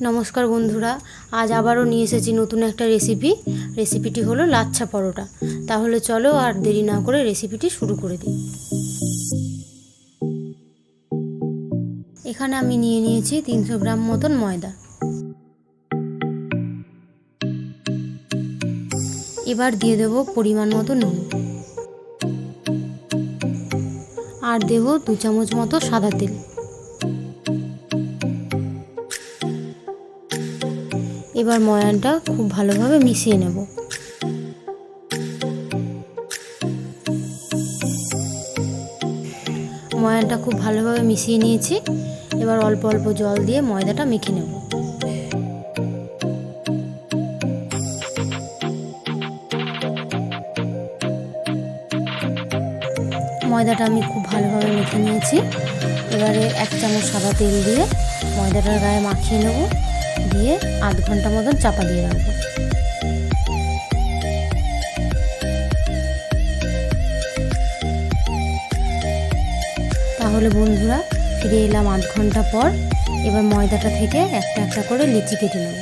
নমস্কার বন্ধুরা, আজ আবারও নিয়ে এসেছি নতুন একটা রেসিপিটি হলো লাচ্ছা পরোটা। তাহলে চলো আর দেরি না করে রেসিপিটি শুরু করে দিই। এখানে আমি নিয়ে নিয়েছি 300 গ্রাম মতন ময়দা। এবার দিয়ে দেব পরিমাণ মতো নুন, আর দেব 2 চামচ মতো সাদা তেল। এবার ময়ানটা খুব ভালোভাবে মিশিয়ে নেব। ময়ানটা খুব ভালোভাবে মিশিয়ে নিয়েছি। এবার অল্প অল্প জল দিয়ে ময়দাটা মেখে নেব। ময়দাটা আমি খুব ভালোভাবে মেখে নিয়েছি। এবারে 1 চামচ সাদা তেল দিয়ে ময়দাটার গায়ে মাখিয়ে নেব, দিয়ে আধ ঘন্টা মতন চাপা দিয়ে রাখবো। তাহলে বন্ধুরা ফিরে এলাম আধ ঘন্টা পর। এবার ময়দাটা থেকে একটা একটা করে লিচি কেটে নেব।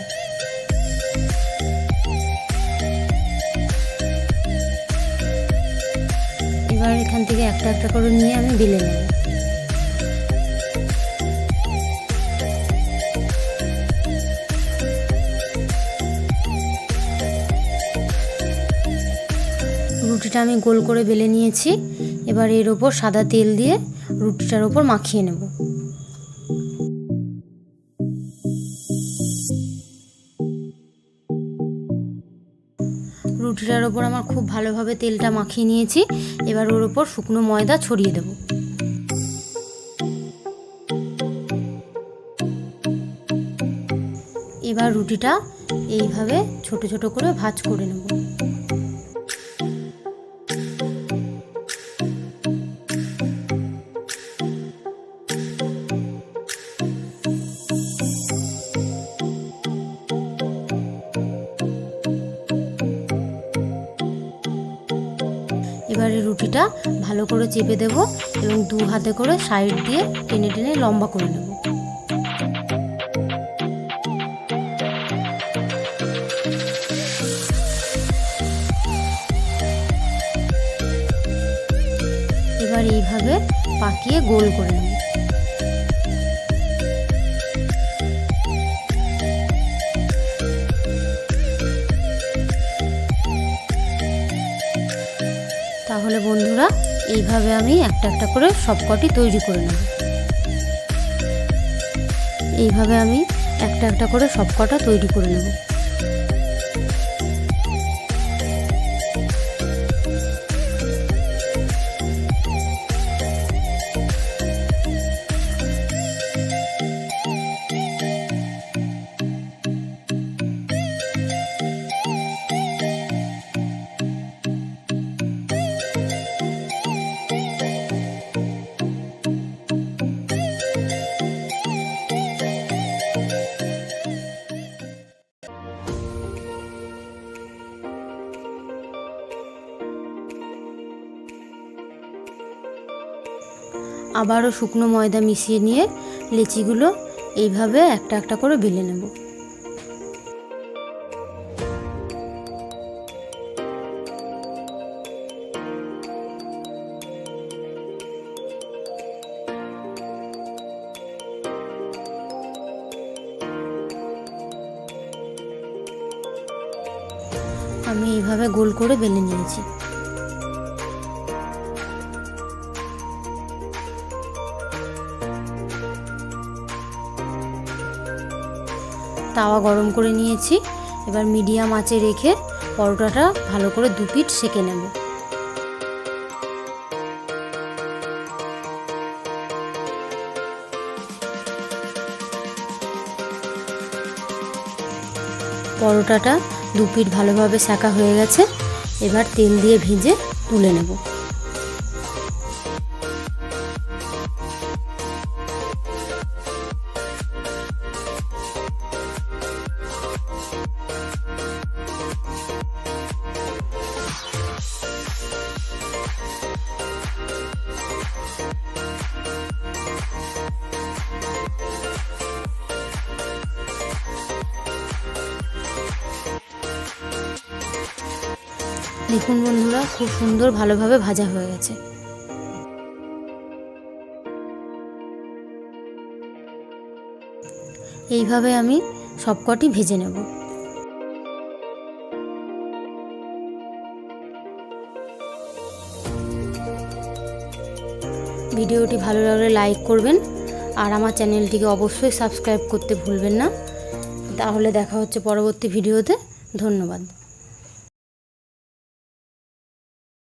এবার এখান থেকে একটা একটা করে নিয়ে আমি বেলে নেব। রুটিটা আমি গোল করে বেলে নিয়েছি। এবার এর ওপর সাদা তেল দিয়ে রুটিটার ওপর মাখিয়ে নেব। রুটিটার ওপর আমার খুব ভালোভাবে তেলটা মাখিয়ে নিয়েছি। এবার ওর ওপর শুকনো ময়দা ছড়িয়ে দেব। এবার রুটিটা এইভাবে ছোট ছোট করে ভাঁজ করে নেব। এবারে রুটিটা ভালো করে চেপে দেব এবং 2 হাতে করে সাইড দিয়ে টেনে টেনে লম্বা করে নেব। এবার এইভাবে পাকিয়ে গোল করে নেব। তাহলে বন্ধুরা এইভাবে আমি একটা একটা করে সবকটি তৈরি করে নেব। এইভাবে আমি একটা একটা করে সবকটা তৈরি করে নেব। আবারও শুকনো ময়দা মিশিয়ে নিয়ে লেচিগুলো এইভাবে একটা একটা করে বেলে নেব। আমি এইভাবে গোল করে বেলে নিয়েছি। তাওয়া গরম করে নিয়েছি। এবার মিডিয়াম আঁচে রেখে পরোটাটা ভালো করে 2 পিঠ সেঁকে নেব। পরোটাটা 2 পিঠ ভালোভাবে সেঁকা হয়ে গেছে। এবার তেল দিয়ে ভেজে তুলে নেব। দেখুন বন্ধুরা, খুব সুন্দর ভালোভাবে ভাজা হয়ে গেছে। এইভাবে আমি সবকটি ভেজে নেব। ভিডিওটি ভালো লাগলে লাইক করবেন আর আমার চ্যানেলটিকে অবশ্যই সাবস্ক্রাইব করতে ভুলবেন না। তাহলে দেখা হচ্ছে পরবর্তী ভিডিওতে। ধন্যবাদ।